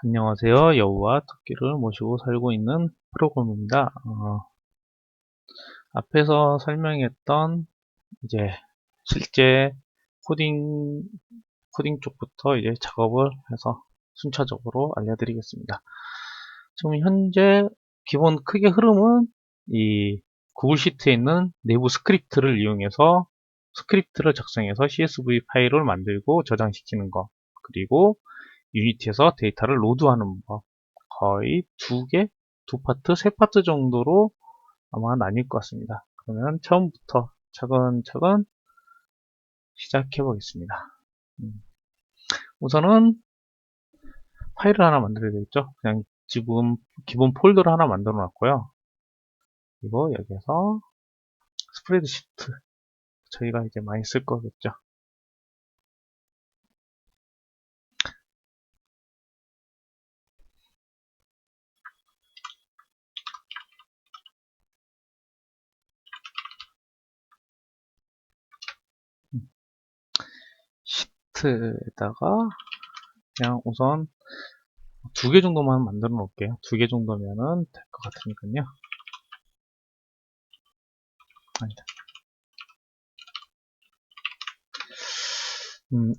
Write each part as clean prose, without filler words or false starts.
안녕하세요. 여우와 토끼를 모시고 살고 있는 프로그램입니다. 앞에서 설명했던 이제 실제 코딩, 코딩 쪽부터 이제 작업을 해서 순차적으로 알려드리겠습니다. 지금 현재 기본 크게 흐름은 이 구글 시트에 있는 내부 스크립트를 이용해서 스크립트를 작성해서 CSV 파일을 만들고 저장시키는 것, 그리고 유니티에서 데이터를 로드하는 법, 거의 두 파트, 세 파트 정도로 아마 나뉠 것 같습니다. 그러면 처음부터 차근차근 시작해 보겠습니다. 우선은 파일을 하나 만들어야 되겠죠. 그냥 지금 기본 폴더를 하나 만들어 놨고요. 그리고 여기에서 스프레드시트, 저희가 이제 많이 쓸 거겠죠. 시트에다가 그냥 우선 두 개 정도만 만들어 놓을게요. 두 개 정도면은 될 것 같으니까요. 아니다.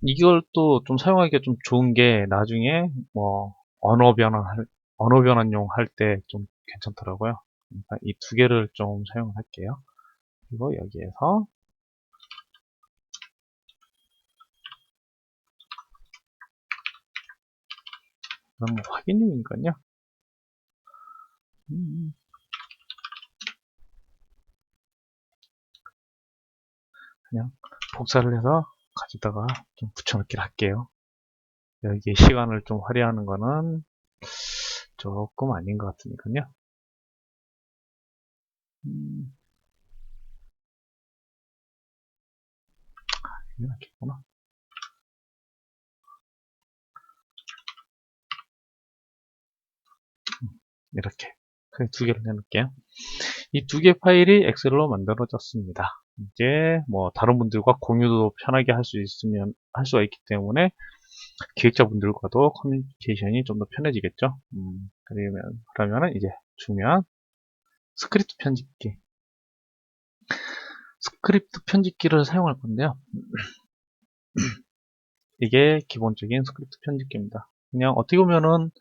이걸 또 좀 사용하기가 좀 좋은 게 나중에 뭐 언어 변환용 할 때 좀 괜찮더라고요. 그러니까 이 두 개를 좀 사용을 할게요. 그리고 여기에서 이건 뭐 확인용이니까요. 그냥 복사를 해서 가져다가 좀 붙여넣기를 할게요. 여기에 시간을 좀 할애하는 거는 조금 아닌 것 같으니까요. 음, 이게 낫겠구나. 이렇게 두 개를 해놓을게요. 이 두 개 파일이 엑셀로 만들어졌습니다. 이제 뭐 다른 분들과 공유도 편하게 할 수 있으면 할 수가 있기 때문에 기획자분들과도 커뮤니케이션이 좀 더 편해지겠죠. 그러면은 이제 중요한 스크립트 편집기. 스크립트 편집기를 사용할 건데요. 이게 기본적인 스크립트 편집기입니다. 그냥 어떻게 보면은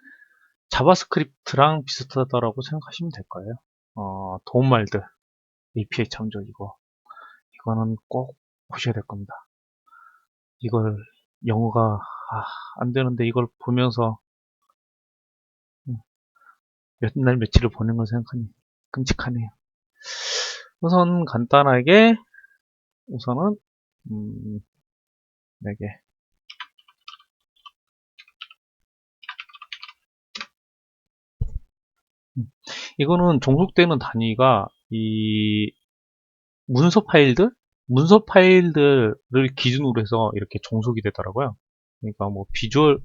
자바스크립트랑 비슷하다라고 생각하시면 될 거예요. 도움말들, API 참조 이거는 꼭 보셔야 될 겁니다. 이걸 영어가 안 되는데 이걸 보면서 몇 날 며칠을 보낸 걸 생각하니 끔찍하네요. 우선 간단하게 우선은 음, 4개. 이거는 종속되는 단위가 이 문서 파일들 문서 파일들을 기준으로 해서 이렇게 종속이 되더라고요. 그러니까 뭐 비주얼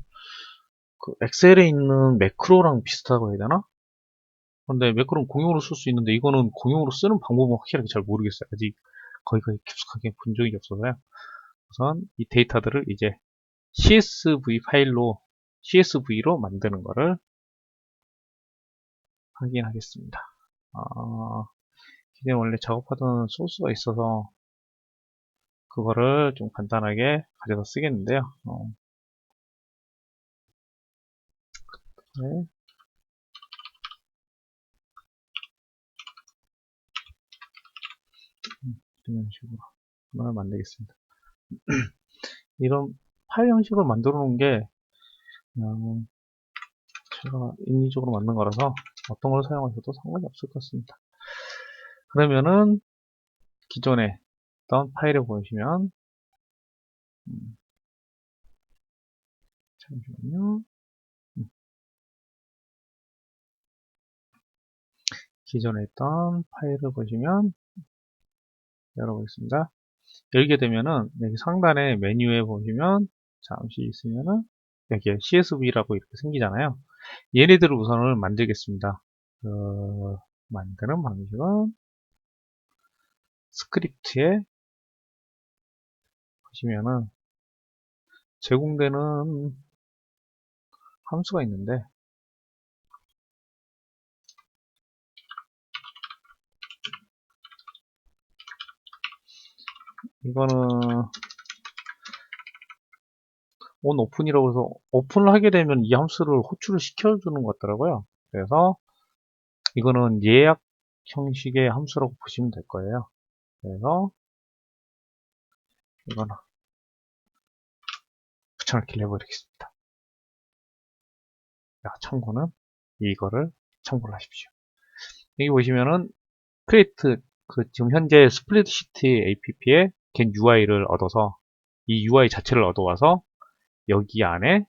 그 엑셀에 있는 매크로랑 비슷하다고 해야 되나? 근데 매크로는 공용으로 쓸 수 있는데 이거는 공용으로 쓰는 방법은 확실하게 잘 모르겠어요. 아직 거기까지 깊숙하게 본 적이 없어서요. 우선 이 데이터들을 이제 CSV로 만드는 거를 확인하겠습니다. 기존에 원래 작업하던 소스가 있어서 그거를 좀 간단하게 가져다 쓰겠는데요. 네, 이런 식으로 하나 만들겠습니다. 이런 파일 형식을 만들어 놓은 게 그냥 제가 인위적으로 만든 거라서 어떤 걸 사용하셔도 상관이 없을 것 같습니다. 그러면은 기존에 있던 파일을 보시면 잠시만요. 기존에 있던 파일을 보시면 열어보겠습니다. 열게 되면은 여기 상단에 메뉴에 보시면 잠시 있으면은 여기에 CSV라고 이렇게 생기잖아요. 얘네들을 우선을 만들겠습니다. 만드는 방식은 스크립트에 보시면은 제공되는 함수가 있는데, 이거는 on open이라고 해서 오픈을 하게 되면 이 함수를 호출을 시켜주는 것 같더라고요. 그래서 이거는 예약 형식의 함수라고 보시면 될 거예요. 그래서 이거는 붙여넣기를 해버리겠습니다. 참고는 이거를 참고를 하십시오. 여기 보시면은 create 지금 현재 스프레드시트 app에 get UI를 얻어서 이 UI 자체를 얻어와서 여기 안에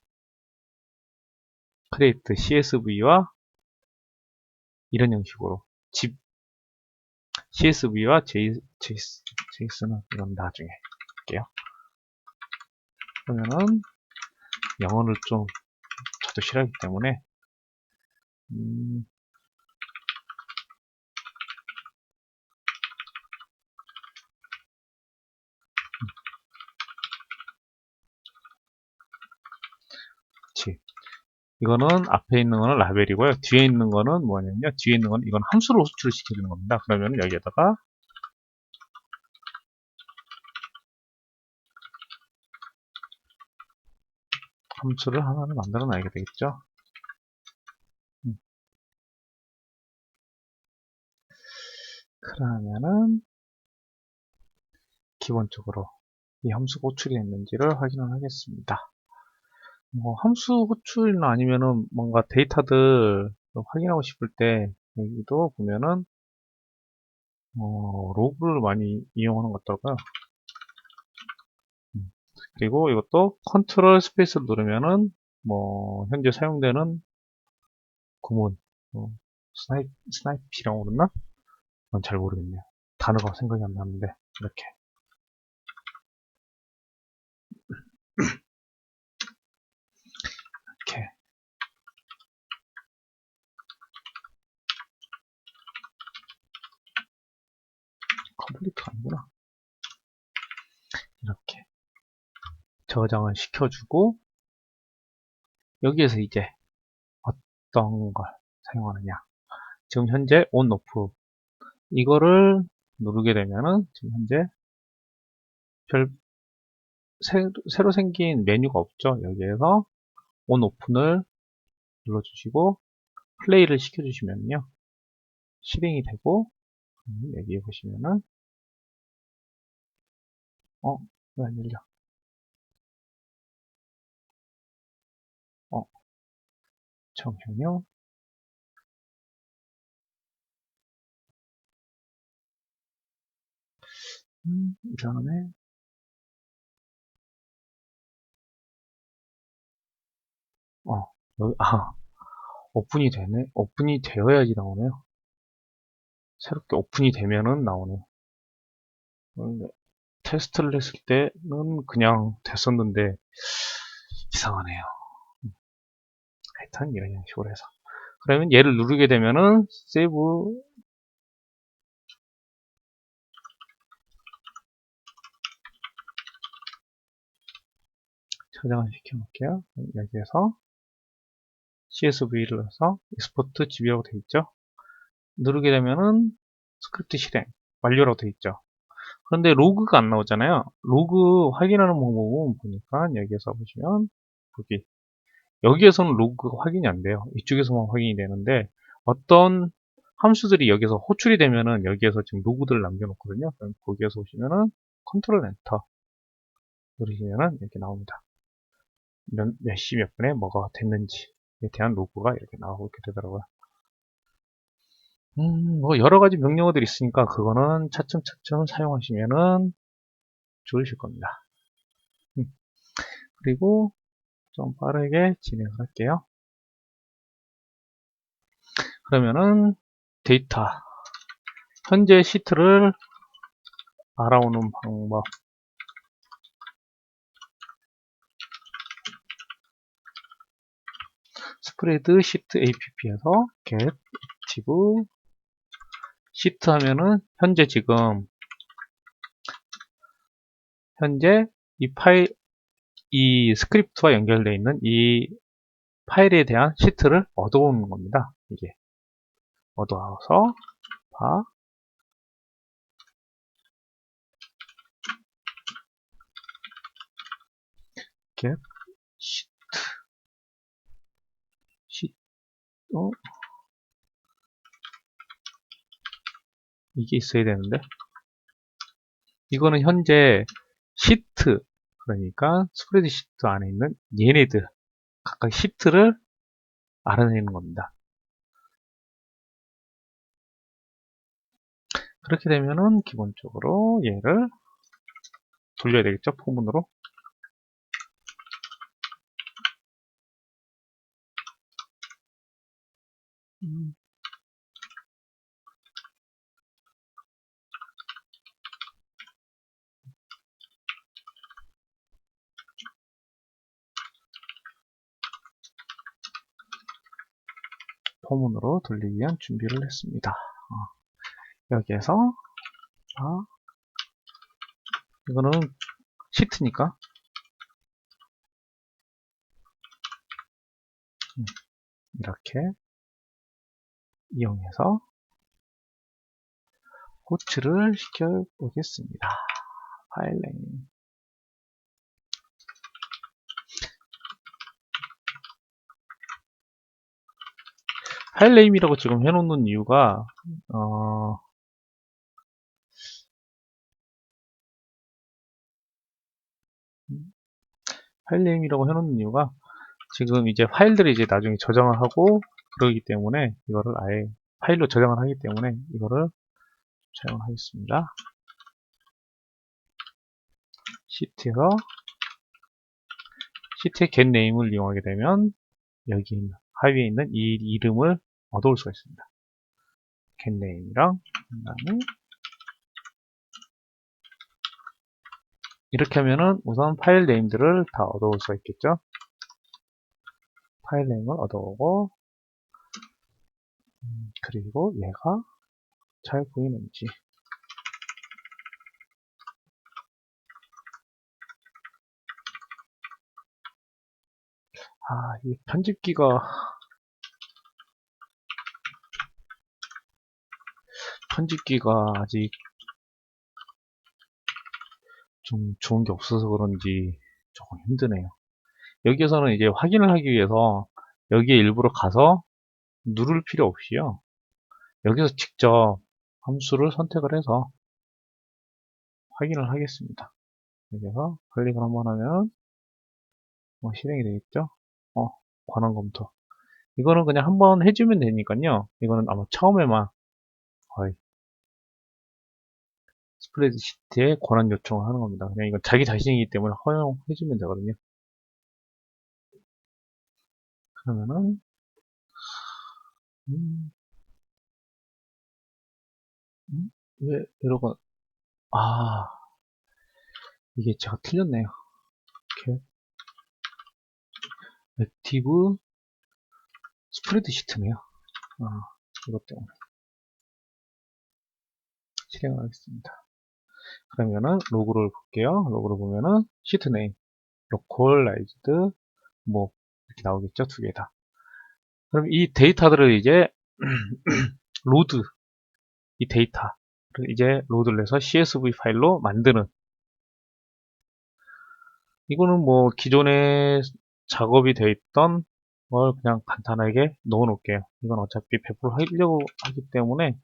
create CSV와 이런 형식으로 CSV와 JS는 이건 나중에 할게요. 그러면은 영어를 좀 저도 싫어하기 때문에 이거는 앞에 있는 거는 라벨이고요. 뒤에 있는 거는 뭐냐면요. 뒤에 있는 거는 이건 함수를 호출을 시켜주는 겁니다. 그러면 여기에다가 함수를 하나를 만들어 놔야 되겠죠. 그러면은 기본적으로 이 함수가 호출이 됐는지를 확인을 하겠습니다. 뭐 함수 호출이나 아니면은 뭔가 데이터들 확인하고 싶을 때 여기도 보면은 로그를 많이 이용하는 것 같더라고요. 그리고 이것도 컨트롤 스페이스를 누르면은 뭐 현재 사용되는 구문 스나이피라고 그러나? 그건 잘 모르겠네요. 단어가 생각이 안 나는데 이렇게 이렇게 컴플리트가 아니구나. 이렇게 저장을 시켜주고 여기에서 이제 어떤 걸 사용하느냐. 지금 현재 on, off 이거를 누르게 되면은 지금 현재 별 새로 생긴 메뉴가 없죠. 여기에서 on, off를 눌러주시고 플레이를 시켜주시면요. 실행이 되고 여기에 보시면은 왜 안 열려? 잠시만요. 이상하네. 여기, 오픈이 되네. 오픈이 되어야지 나오네요. 새롭게 오픈이 되면은 나오네요. 원래 테스트를 했을 때는 그냥 됐었는데, 이상하네요. 하여튼 이런 식으로 해서. 그러면 얘를 누르게 되면은, 세이브, 저장을 시켜놓을게요. 여기에서 CSV를 넣어서 익스포트 GB라고 되어 있죠. 누르게 되면은 스크립트 실행 완료라고 되어 있죠. 그런데 로그가 안 나오잖아요. 로그 확인하는 방법은 보니까 여기에서 보시면 여기에서는 로그가 확인이 안 돼요. 이쪽에서만 확인이 되는데 어떤 함수들이 여기서 호출이 되면은 여기에서 지금 로그들을 남겨놓거든요. 그럼 거기에서 보시면은 컨트롤 엔터 누르시면은 이렇게 나옵니다. 몇 시 몇 분에 뭐가 됐는지에 대한 로그가 이렇게 나오게 되더라고요. 뭐 여러 가지 명령어들이 있으니까 그거는 차츰차츰 사용하시면은 좋으실 겁니다. 그리고 좀 빠르게 진행을 할게요. 그러면은 데이터 현재 시트를 알아오는 방법 스프레드 시트 app에서 get active 시트 하면은 현재 지금 현재 이 파일 이 스크립트와 연결되어 있는 이 파일에 대한 시트를 얻어오는 겁니다. 이게 얻어와서 get sheet 이게 있어야 되는데, 이거는 현재 시트, 그러니까 스프레드시트 안에 있는 얘네들 각각 시트를 알아내는 겁니다. 그렇게 되면은 기본적으로 얘를 돌려야 되겠죠, 포문으로. 포문으로 돌리기 위한 준비를 했습니다. 여기에서 이거는 시트니까 이렇게 이용해서 호출을 시켜 보겠습니다. 파일 네임 파일 네임이라고 지금 해놓는 이유가 파일 네임이라고 해놓는 이유가 지금 이제 파일들을 이제 나중에 저장을 하고 그러기 때문에 이거를 아예 파일로 저장을 하기 때문에 이거를 사용하겠습니다. 시트에서 시트의 getName을 이용하게 되면 여기 있는 하위에 있는 이 이름을 얻어올 수가 있습니다. getName이랑 그다음에 이렇게 하면은 우선 파일 네임들을 다 얻어올 수가 있겠죠. 파일 네임을 얻어오고 그리고 얘가 잘 보이는지 이 편집기가 아직 좀 좋은 게 없어서 그런지 조금 힘드네요. 여기에서는 이제 확인을 하기 위해서 여기에 일부러 가서 누를 필요 없이요. 여기서 직접 함수를 선택을 해서 확인을 하겠습니다. 여기서 클릭을 한번 하면 실행이 되겠죠? 권한 검토. 이거는 그냥 한번 해주면 되니까요. 이거는 아마 처음에만 거의 스프레드시트에 권한 요청을 하는 겁니다. 그냥 이건 자기 자신이기 때문에 허용해주면 되거든요. 그러면은 왜 에러가 이게 제가 틀렸네요. 이렇게 액티브 스프레드시트네요. 이것 때문에 실행을 하겠습니다. 그러면은 로그를 볼게요. 로그를 보면은 시트 네임, 로컬라이즈드, 뭐 이렇게 나오겠죠, 두 개 다. 그럼 이 데이터들을 이제 로드, 이 데이터를 이제 로드를 해서 CSV 파일로 만드는, 이거는 뭐 기존에 작업이 되어 있던 걸 그냥 간단하게 넣어 놓을게요. 이건 어차피 100% 하려고 하기 때문에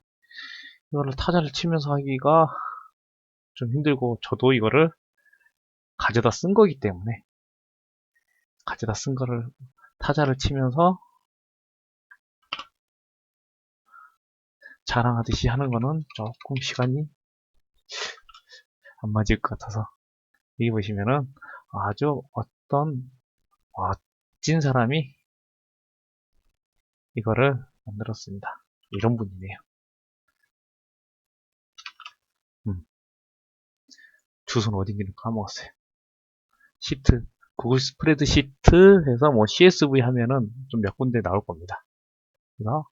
이거를 타자를 치면서 하기가 좀 힘들고, 저도 이거를 가져다 쓴 거기 때문에 가져다 쓴 거를 타자를 치면서 자랑하듯이 하는 거는 조금 시간이 안 맞을 것 같아서, 여기 보시면은 아주 어떤 멋진 사람이 이거를 만들었습니다. 이런 분이네요. 주소는 어딘지는 까먹었어요. 시트, 구글 스프레드 시트 해서 뭐 CSV 하면은 좀 몇 군데 나올 겁니다. 그래서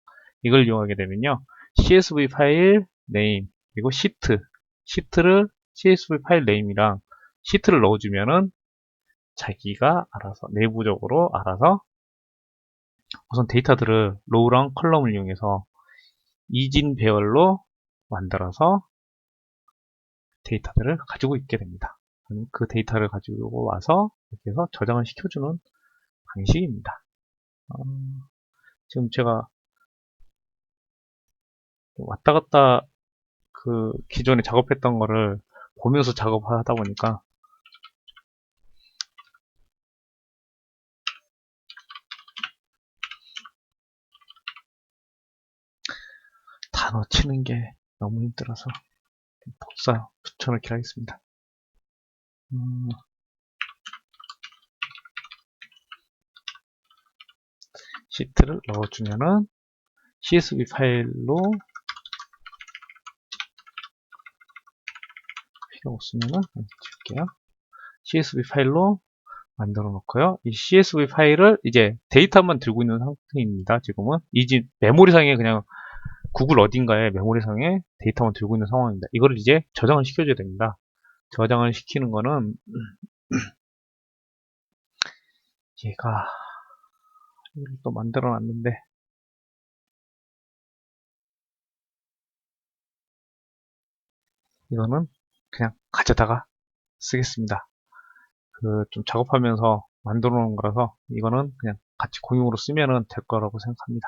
이걸 이용하게 되면요, CSV 파일 네임 그리고 시트를 CSV 파일 네임이랑 시트를 넣어주면은 자기가 알아서 내부적으로 알아서 우선 데이터들을 로우랑 컬럼을 이용해서 이진 배열로 만들어서 데이터들을 가지고 있게 됩니다. 그 데이터를 가지고 와서 이렇게 해서 저장을 시켜주는 방식입니다. 지금 제가 왔다 갔다 그 기존에 작업했던 거를 보면서 작업하다 보니까 단어 치는 게 너무 힘들어서 복사 붙여넣기 하겠습니다. 시트를 넣어주면은 CSV 파일로 필요 없으면은 지울게요. CSV 파일로 만들어 놓고요. 이 CSV 파일을 이제 데이터만 들고 있는 상태입니다. 지금은 이집 메모리상에 그냥 구글 어딘가에 메모리상에 데이터만 들고 있는 상황입니다. 이거를 이제 저장을 시켜줘야 됩니다. 저장을 시키는 거는 얘가 이걸 또 만들어 놨는데 이거는 그냥 가져다가 쓰겠습니다. 그 좀 작업하면서 만들어 놓은 거라서 이거는 그냥 같이 공용으로 쓰면은 될 거라고 생각합니다.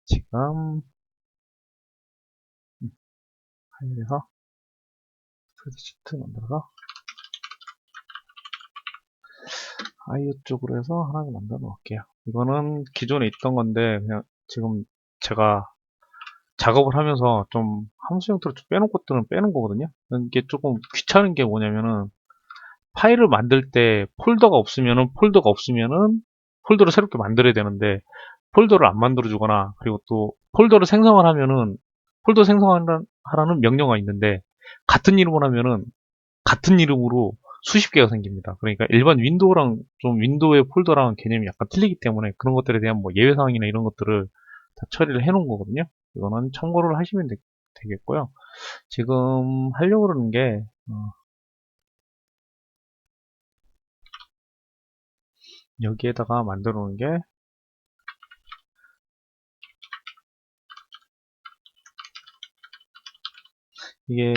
지금 파일에서 스프레드시트 만들어서 아이오 쪽으로 해서 하나 만들어 놓을게요. 이거는 기존에 있던 건데 그냥 지금 제가 작업을 하면서 좀 함수 형태로 좀 빼놓은 것들은 빼는 거거든요. 이게 조금 귀찮은 게 뭐냐면은 파일을 만들 때 폴더가 없으면은 폴더를 새롭게 만들어야 되는데 폴더를 안 만들어 주거나 그리고 또 폴더를 생성을 하면은 폴더 생성하라는 명령어가 있는데 같은 이름을 하면은 같은 이름으로 수십 개가 생깁니다. 그러니까 일반 윈도우랑 좀 윈도우의 폴더랑 개념이 약간 틀리기 때문에 그런 것들에 대한 뭐 예외사항이나 이런 것들을 다 처리를 해 놓은 거거든요. 이거는 참고를 하시면 되겠고요. 지금 하려고 그러는 게 여기에다가 만들어 놓은 게 이게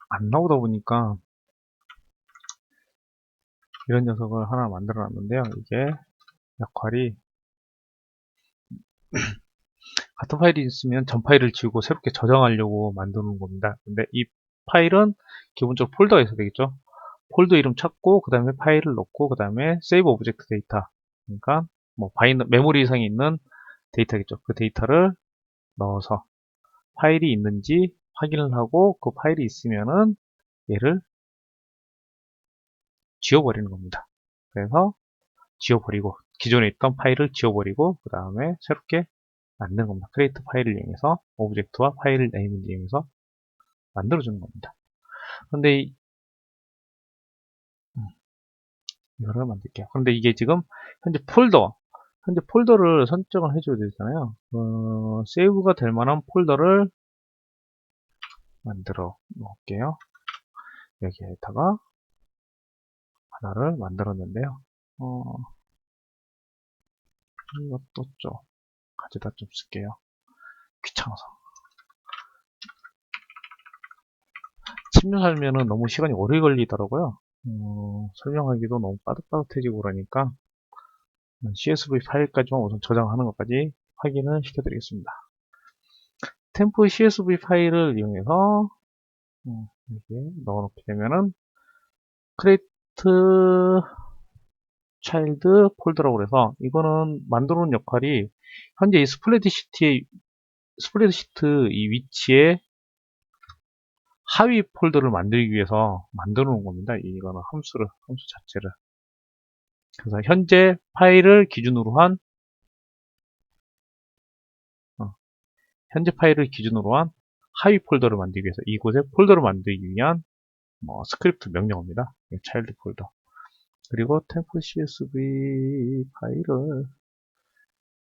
안 나오다 보니까 이런 녀석을 하나 만들어 놨는데요. 이게 역할이 같은 파일이 있으면 전 파일을 지우고 새롭게 저장하려고 만드는 겁니다. 근데 이 파일은 기본적으로 폴더가 있어야 되겠죠. 폴더 이름 찾고 그 다음에 파일을 넣고 그 다음에 세이브 오브젝트 데이터, 그러니까 뭐 메모리 이상에 있는 데이터겠죠. 그 데이터를 넣어서 파일이 있는지 확인을 하고 그 파일이 있으면은 얘를 지워버리는 겁니다. 그래서 지워버리고 기존에 있던 파일을 지워버리고 그 다음에 새롭게 만드는 겁니다. 크리에이트 파일을 이용해서 오브젝트와 파일 네임을 이용해서 만들어주는 겁니다. 근데 이거를 만들게요. 그런데 이게 지금 현재 폴더를 선정을 해줘야 되잖아요. 세이브가 될 만한 폴더를 만들어 놓을게요. 여기에다가 하나를 만들었는데요. 이것도 좀 가져다 좀 쓸게요. 귀찮아서. 침류 살면은 너무 시간이 오래 걸리더라고요. 설명하기도 너무 빠듯빠듯해지고 그러니까 CSV 파일까지만 우선 저장하는 것까지 확인을 시켜드리겠습니다. 템프 CSV 파일을 이용해서 이렇게 넣어놓게 되면은 크레이트 차일드 폴더라고 해서 이거는 만들어 놓은 역할이 현재 이 스프레드시트 이 위치에 하위 폴더를 만들기 위해서 만들어 놓은 겁니다. 이거는 함수 자체를. 그래서 현재 파일을 기준으로 한 어, 현재 파일을 기준으로 한 하위 폴더를 만들기 위해서 이곳에 폴더를 만들기 위한 뭐 스크립트 명령어입니다. 차일드 폴더. 그리고 템프 CSV 파일을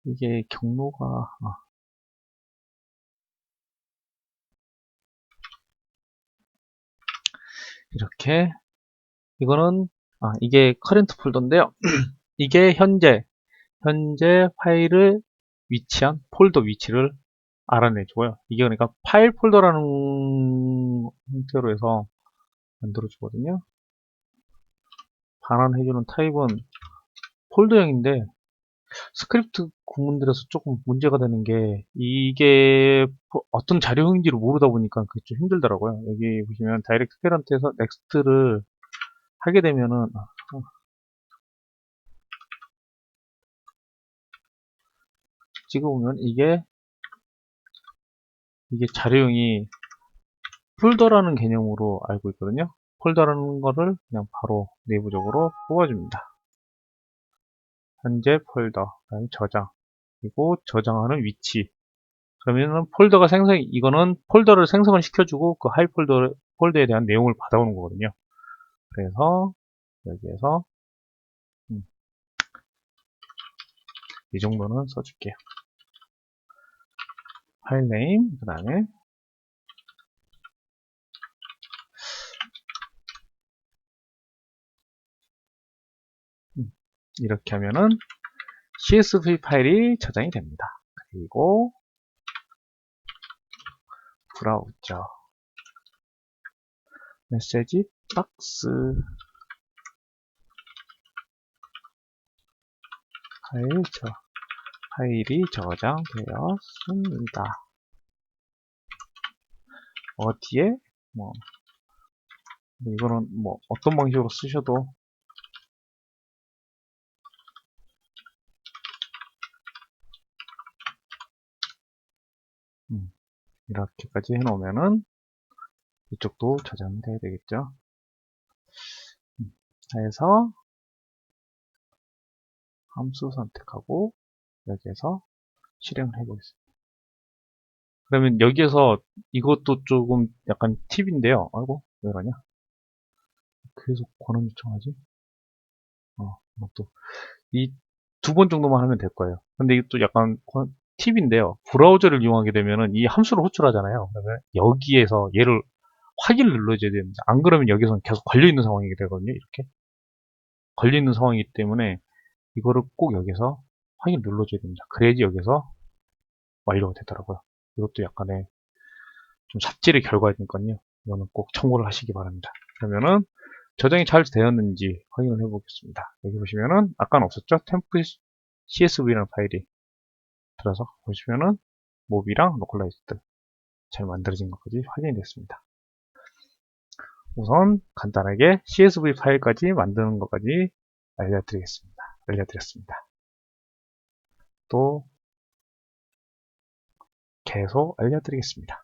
이게 경로가 이렇게 이거는 이게 커런트 폴더인데요. 이게 현재 현재 파일을 위치한 폴더 위치를 알아내주고요. 이게 그러니까 파일 폴더라는 형태로 해서 만들어주거든요. 반환해주는 타입은 폴더형인데 스크립트 구문들에서 조금 문제가 되는 게 이게 어떤 자료형인지를 모르다 보니까 그게 좀 힘들더라고요. 여기 보시면 다이렉트 페런트에서 넥스트를 하게 되면은 찍어보면 이게 자료형이 폴더라는 개념으로 알고 있거든요. 폴더라는 거를 그냥 바로 내부적으로 뽑아줍니다. 현재 폴더, 그다음에 저장, 그리고 저장하는 위치. 그러면은 이거는 폴더를 생성을 시켜주고 그 하이 폴더에 대한 내용을 받아오는 거거든요. 그래서 여기에서 이 정도는 써줄게요. 파일 네임, 그 다음에 이렇게 하면은 CSV 파일이 저장이 됩니다. 그리고 브라우저, 메시지 박스, 파일이 저장되었습니다. 어디에? 이거는 어떤 방식으로 쓰셔도 이렇게까지 해놓으면은 이쪽도 저장이 돼야 되겠죠. 해서 함수 선택하고 여기에서 실행을 해보겠습니다. 그러면 여기에서 이것도 조금 약간 팁인데요. 아이고 왜 그러냐? 계속 권한 요청하지? 이것도 이 2번 정도만 하면 될 거예요. 근데 이것도 약간 팁인데요. 브라우저를 이용하게 되면은 이 함수를 호출하잖아요. 그러면 여기에서 얘를 확인을 눌러줘야 됩니다. 안 그러면 여기서는 계속 걸려있는 상황이 되거든요. 이렇게 걸려있는 상황이기 때문에 이거를 꼭 여기서 확인 눌러줘야 됩니다. 그래야지 여기서 완료가 되더라고요. 이것도 약간의 좀 삽질의 결과니까요. 이거는 꼭 참고를 하시기 바랍니다. 그러면은 저장이 잘 되었는지 확인을 해보겠습니다. 여기 보시면은 아까는 없었죠? 템플 CSV라는 파일이 들어서 보시면은 몹이랑 로컬라이즈드 잘 만들어진 것까지 확인이 됐습니다. 우선 간단하게 CSV 파일까지 만드는 것까지 알려드렸습니다. 또 계속 알려드리겠습니다.